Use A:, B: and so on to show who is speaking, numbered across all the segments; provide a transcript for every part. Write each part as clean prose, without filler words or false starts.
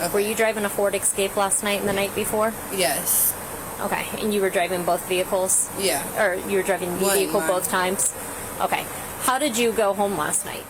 A: Okay.
B: Were you driving a Ford Escape last night and the night before?
A: Yes.
B: Okay, and you were driving both vehicles?
A: Yeah.
B: Or you were driving the vehicle
A: Mine.
B: both times? Okay. How did you go home last night?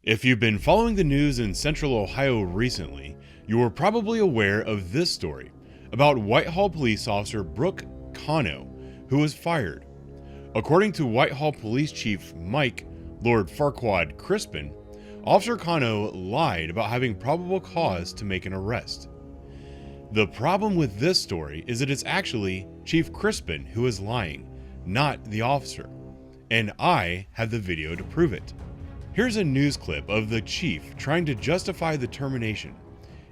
C: If you've been following the news in Central Ohio recently, you are probably aware of this story about Whitehall police officer Brooke Cano, who was fired. According to Whitehall Police Chief Mike Lord Farquaad Crispin, Officer Cano lied about having probable cause to make an arrest. The problem with this story is that it's actually Chief Crispin who is lying, not the officer, and I have the video to prove it. Here's a news clip of the chief trying to justify the termination.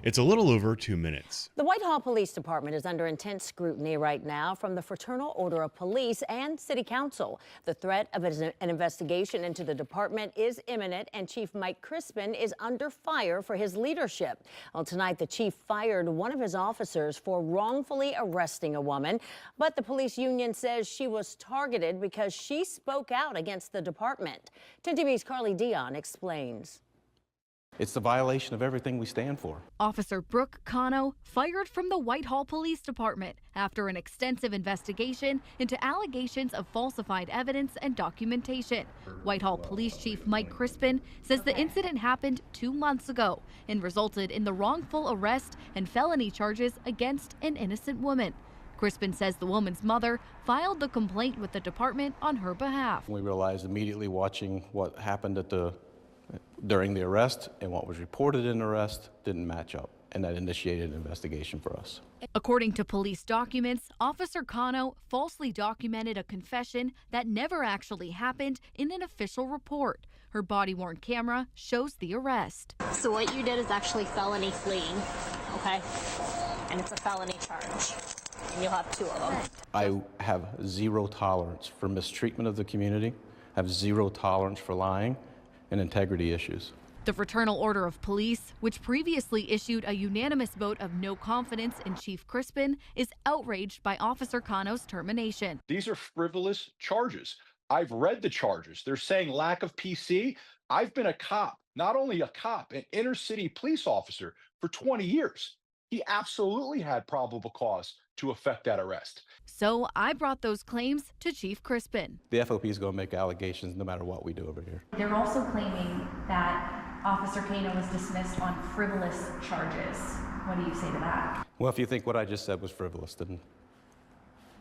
C: It's a little over 2 minutes.
D: The Whitehall Police Department is under intense scrutiny right now from the Fraternal Order of Police and City Council. The threat of an investigation into the department is imminent, and Chief Mike Crispin is under fire for his leadership. Well, tonight, the chief fired one of his officers for wrongfully arresting a woman, but the police union says she was targeted because she spoke out against the department. 10 TV's Carly Dion explains.
E: It's the violation of everything we stand for.
F: Officer Brooke Cano fired from the Whitehall Police Department after an extensive investigation into allegations of falsified evidence and documentation. Whitehall Police Chief Mike Crispin says the incident happened 2 months ago and resulted in the wrongful arrest and felony charges against an innocent woman. Crispin says the woman's mother filed the complaint with the department on her behalf.
E: We realized immediately watching what happened during the arrest and what was reported in the arrest didn't match up, and that initiated an investigation for us.
F: According to police documents, Officer Cano falsely documented a confession that never actually happened in an official report. Her body-worn camera shows the arrest.
B: So what you did is actually felony fleeing, okay? And it's a felony charge. And you'll have 2 of them.
E: I have zero tolerance for mistreatment of the community, have zero tolerance for lying and integrity issues.
F: The Fraternal Order of Police, which previously issued a unanimous vote of no confidence in Chief Crispin, is outraged by Officer Cano's termination.
G: These are frivolous charges. I've read the charges. They're saying lack of PC. I've been a cop, not only a cop, an inner city police officer for 20 years. He absolutely had probable cause to effect that arrest.
F: So I brought those claims to Chief Crispin.
E: The FOP is going to make allegations no matter what we do over here.
H: They're also claiming that Officer Cano was dismissed on frivolous charges. What do you say to that?
E: Well, if you think what I just said was frivolous, then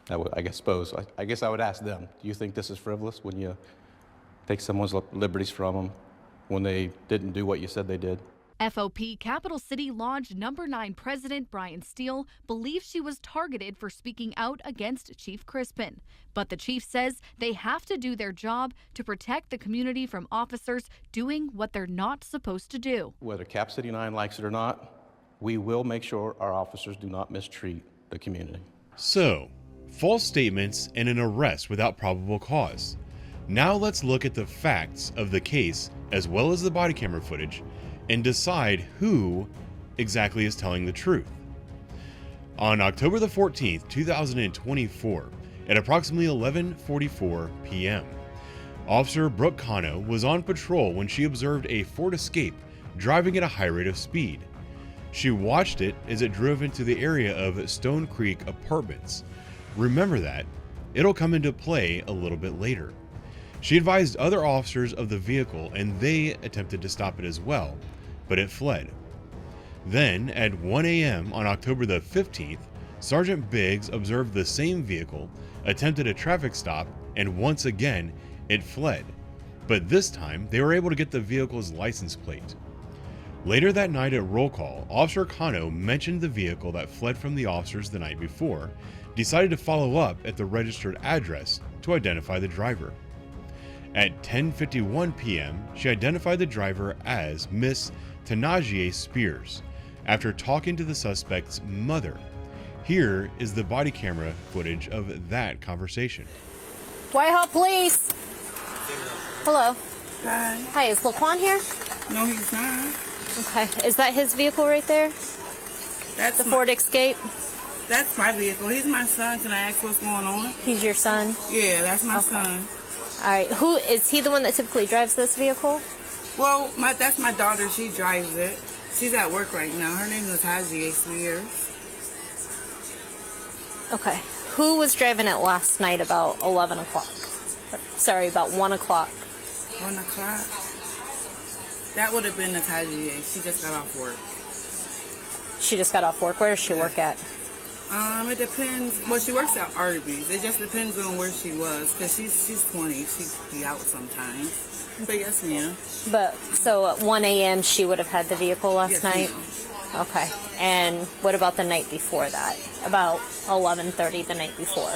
E: I guess I would ask them, do you think this is frivolous when you take someone's liberties from them when they didn't do what you said they did?
F: FOP Capital City Lodge No. 9 President Brian Steele believes she was targeted for speaking out against Chief Crispin. But the chief says they have to do their job to protect the community from officers doing what they're not supposed to do.
E: Whether Cap City 9 likes it or not, we will make sure our officers do not mistreat the community.
C: So, false statements and an arrest without probable cause. Now let's look at the facts of the case as well as the body camera footage and decide who exactly is telling the truth. On October the 14th, 2024, at approximately 11:44 p.m., Officer Brooke Cano was on patrol when she observed a Ford Escape driving at a high rate of speed. She watched it as it drove into the area of Stone Creek Apartments. Remember that. It'll come into play a little bit later. She advised other officers of the vehicle and they attempted to stop it as well, but it fled. Then, at 1 a.m. on October the 15th, Sergeant Biggs observed the same vehicle, attempted a traffic stop, and once again, it fled. But this time, they were able to get the vehicle's license plate. Later that night at roll call, Officer Cano mentioned the vehicle that fled from the officers the night before, decided to follow up at the registered address to identify the driver. At 10:51 p.m., she identified the driver as Miss Tanajier Spears after talking to the suspect's mother. Here is the body camera footage of that conversation.
B: Whitehall Police. Hello.
A: Hi.
B: Hi, is Laquan here?
A: No, he's not.
B: Okay. Is that his vehicle right there?
A: That's
B: The Ford Escape?
A: That's my vehicle. He's my son. Can I ask what's going on?
B: He's your son?
A: Yeah, that's my son.
B: All right. Who is he the one that typically drives this vehicle?
A: Well, that's my daughter. She drives it. She's at work right now. Her name is Natajia Spears.
B: Okay. Who was driving it last night about 11 o'clock? Sorry, about 1 o'clock.
A: 1 o'clock? That would have been Natajia. She just got off work.
B: She just got off work. Where does she work at?
A: It depends. Well, she works at Arby's. It just depends on where she was, because she's 20. She'd be out sometimes. But yes, ma'am.
B: But so at 1 a.m. she would have had the vehicle last
A: Yes,
B: night?
A: ma'am.
B: Okay. And what about the night before that? About 11:30 the night before.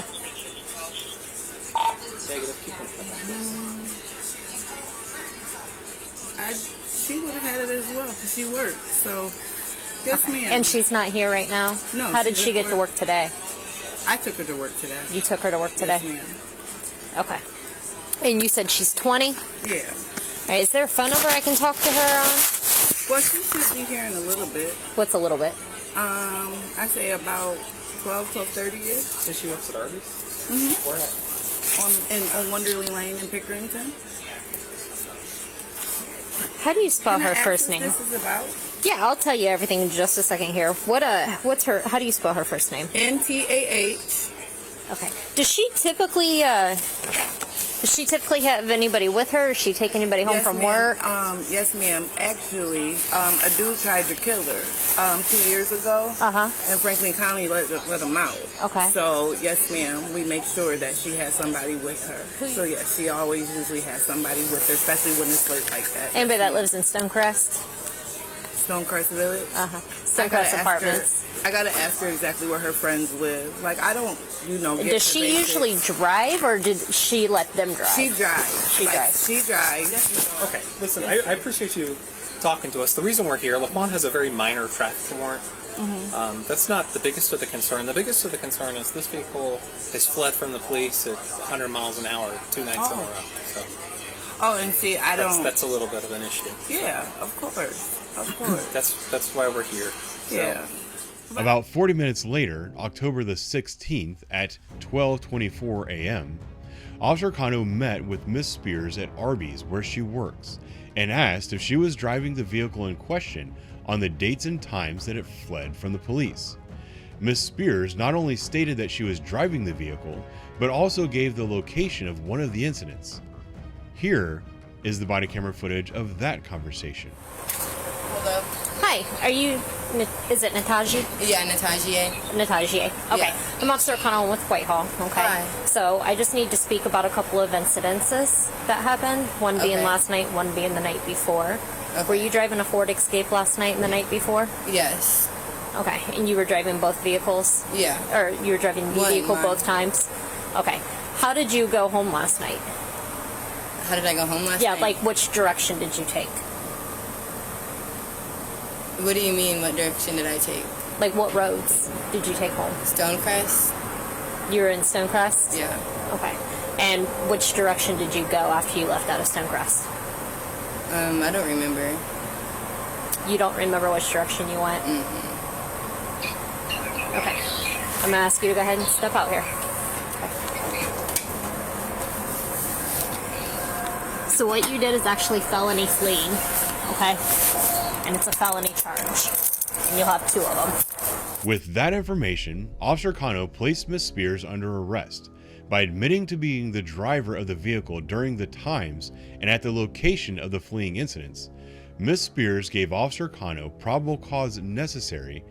A: She would have had it as well, because she works. So, yes, ma'am.
B: And she's not here right now?
A: No,
B: How did
A: she's
B: she
A: at
B: get to
A: work.
B: work today?
A: I took her to work today.
B: You took her to work today?
A: Yes, ma'am.
B: Okay. And you said she's 20?
A: Yeah.
B: All right, is there a phone number I can talk to her on?
A: Well, she should be here in a little bit.
B: What's a little bit?
A: I say about 12:30ish.
I: So she works at Arby's?
A: Mm-hmm.
I: Where at?
A: On Wonderly Lane in Pickerington.
B: How do you spell
A: Can I
B: her
A: ask
B: first
A: what
B: name?
A: this is about?
B: Yeah, I'll tell you everything in just a second here. What's her, how do you spell her first name?
A: NTAH.
B: Okay. Does she typically have anybody with her? Or does she take anybody home
A: Yes,
B: from
A: ma'am.
B: work?
A: Yes, ma'am. Actually, a dude tried to kill her 2 years ago. And Franklin County let him out.
B: Okay.
A: So, yes, ma'am, we make sure that she has somebody with her. So, yes, she always usually has somebody with her, especially when it's late like that.
B: Anybody that lives in Stonecrest?
A: Stonecrest Village?
B: Stonecrest Apartments.
A: I gotta ask her exactly where her friends live. Like, I don't, get
B: Does
A: to
B: she
A: basics.
B: usually drive, or did she let them drive?
A: She drives.
B: She drives.
A: She drives.
I: Okay, listen, I appreciate you talking to us. The reason we're here, LaFawn has a very minor traffic warrant. That's not the biggest of the concern. The biggest of the concern is this vehicle has fled from the police at 100 miles an hour 2 nights in a row. So
A: Oh, and see, I don't.
I: that's a little bit of an issue.
A: Yeah, of course. Of course.
I: That's why we're here. So,
A: Yeah.
C: About 40 minutes later, October the 16th at 12:24 a.m., Officer Kano met with Miss Spears at Arby's where she works and asked if she was driving the vehicle in question on the dates and times that it fled from the police. Miss Spears not only stated that she was driving the vehicle, but also gave the location of one of the incidents. Here is the body camera footage of that conversation.
J: Hello.
B: Hi, is it Natajia?
J: Yeah, Natajia.
B: Natajia. Okay.
J: Yeah.
B: I'm Officer O'Connell with Whitehall. Okay.
J: Hi.
B: So I just need to speak about a couple of incidences that happened. One being
J: Okay.
B: last night, one being the night before.
J: Okay.
B: Were you driving a Ford Escape last night and the night before?
J: Yes.
B: Okay. And you were driving both vehicles?
J: Yeah.
B: Or you were driving the
J: One,
B: vehicle
J: mine.
B: both times? Okay. How did you go home last night?
J: How did I go home last
B: Yeah,
J: night?
B: like which direction did you take?
J: What do you mean, what direction did I take?
B: Like what roads did you take home?
J: Stonecrest?
B: You were in Stonecrest?
J: Yeah.
B: Okay. And which direction did you go after you left out of Stonecrest?
J: I don't remember.
B: You don't remember which direction you went? Okay. I'm going to ask you to go ahead and step out here. So what you did is actually felony fleeing, okay? And it's a felony charge. And you'll have 2 of them.
C: With that information, Officer Kano placed Miss Spears under arrest by admitting to being the driver of the vehicle during the times and at the location of the fleeing incidents. Miss Spears gave Officer Kano probable cause necessary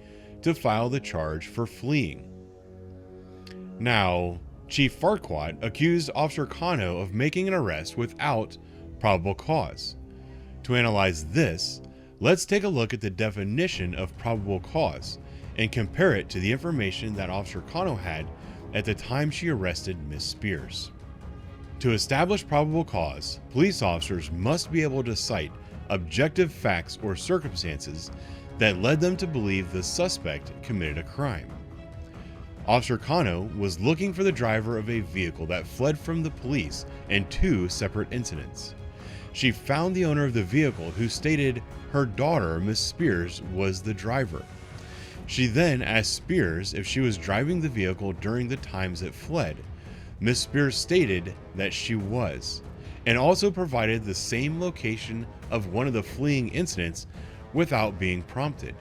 C: to file the charge for fleeing. Now, Chief Farquaad accused Officer Kano of making an arrest without probable cause. To analyze this, let's take a look at the definition of probable cause and compare it to the information that Officer Kano had at the time she arrested Miss Spears. To establish probable cause, police officers must be able to cite objective facts or circumstances that led them to believe the suspect committed a crime. Officer Kano was looking for the driver of a vehicle that fled from the police in 2 separate incidents. She found the owner of the vehicle who stated her daughter, Miss Spears, was the driver. She then asked Spears if she was driving the vehicle during the times it fled. Ms. Spears stated that she was, and also provided the same location of one of the fleeing incidents without being prompted.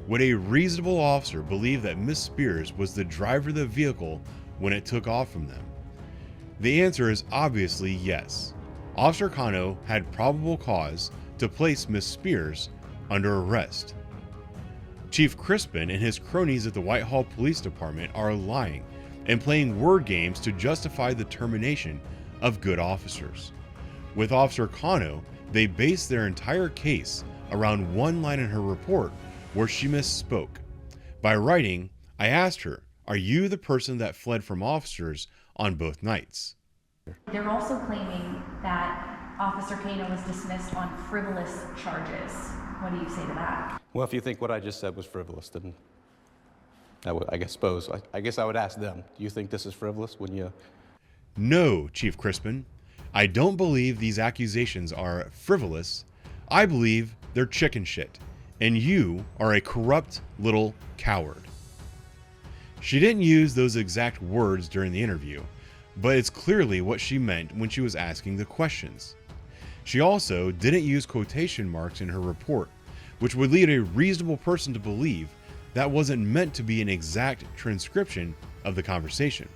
C: Would a reasonable officer believe that Ms. Spears was the driver of the vehicle when it took off from them? The answer is obviously yes. Officer Cano had probable cause to place Ms. Spears under arrest. Chief Crispin and his cronies at the Whitehall Police Department are lying and playing word games to justify the termination of good officers. With Officer Cano, they base their entire case around one line in her report where she misspoke. By writing, "I asked her, are you the person that fled from officers on both nights?"
H: They're also claiming that Officer Cano was dismissed on frivolous charges. What do you say to that?
E: Well, if you think what I just said was frivolous, then I guess I would ask them, do you think this is frivolous when you...
C: No, Chief Crispin. I don't believe these accusations are frivolous. I believe they're chicken shit, and you are a corrupt little coward. She didn't use those exact words during the interview, but it's clearly what she meant when she was asking the questions. She also didn't use quotation marks in her report, which would lead a reasonable person to believe that wasn't meant to be an exact transcription of the conversation.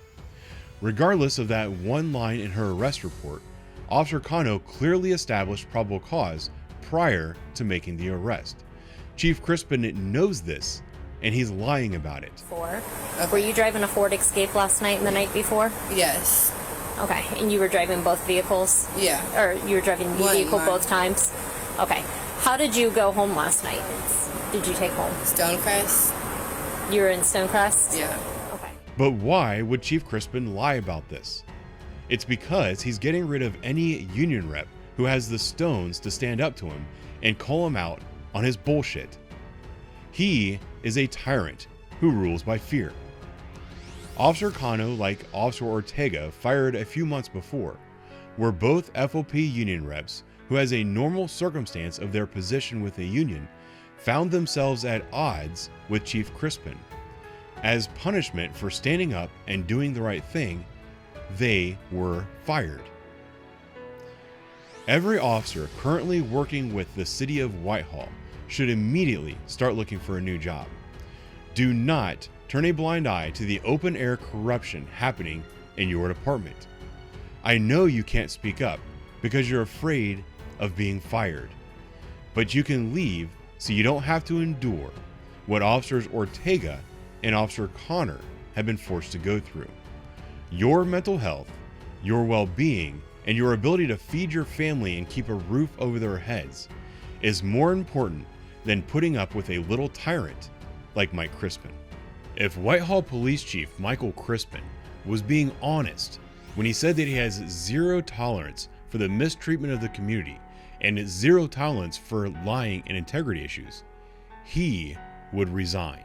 C: Regardless of that one line in her arrest report, Officer Cano clearly established probable cause prior to making the arrest. Chief Crispin knows this, and he's lying about it.
B: Were you driving a Ford Escape last night and the night before?
J: Yes.
B: Okay, and you were driving both vehicles?
J: Yeah.
B: Or you were driving the vehicle
J: One.
B: both times? Okay. How did you go home last night? Did you take home?
J: Stonecrest?
B: You were in Stonecrest?
J: Yeah.
B: Okay.
C: But why would Chief Crispin lie about this? It's because he's getting rid of any union rep who has the stones to stand up to him and call him out on his bullshit. He is a tyrant who rules by fear. Officer Cano, like Officer Ortega, fired a few months before, were both FOP union reps who, as a normal circumstance of their position with the union, found themselves at odds with Chief Crispin. As punishment for standing up and doing the right thing, they were fired. Every officer currently working with the city of Whitehall should immediately start looking for a new job. Do not turn a blind eye to the open air corruption happening in your department. I know you can't speak up because you're afraid of being fired, but you can leave so you don't have to endure what Officers Ortega and Officer Connor have been forced to go through. Your mental health, your well-being, and your ability to feed your family and keep a roof over their heads is more important than putting up with a little tyrant like Mike Crispin. If Whitehall Police Chief Michael Crispin was being honest when he said that he has zero tolerance for the mistreatment of the community and zero tolerance for lying and integrity issues, he would resign.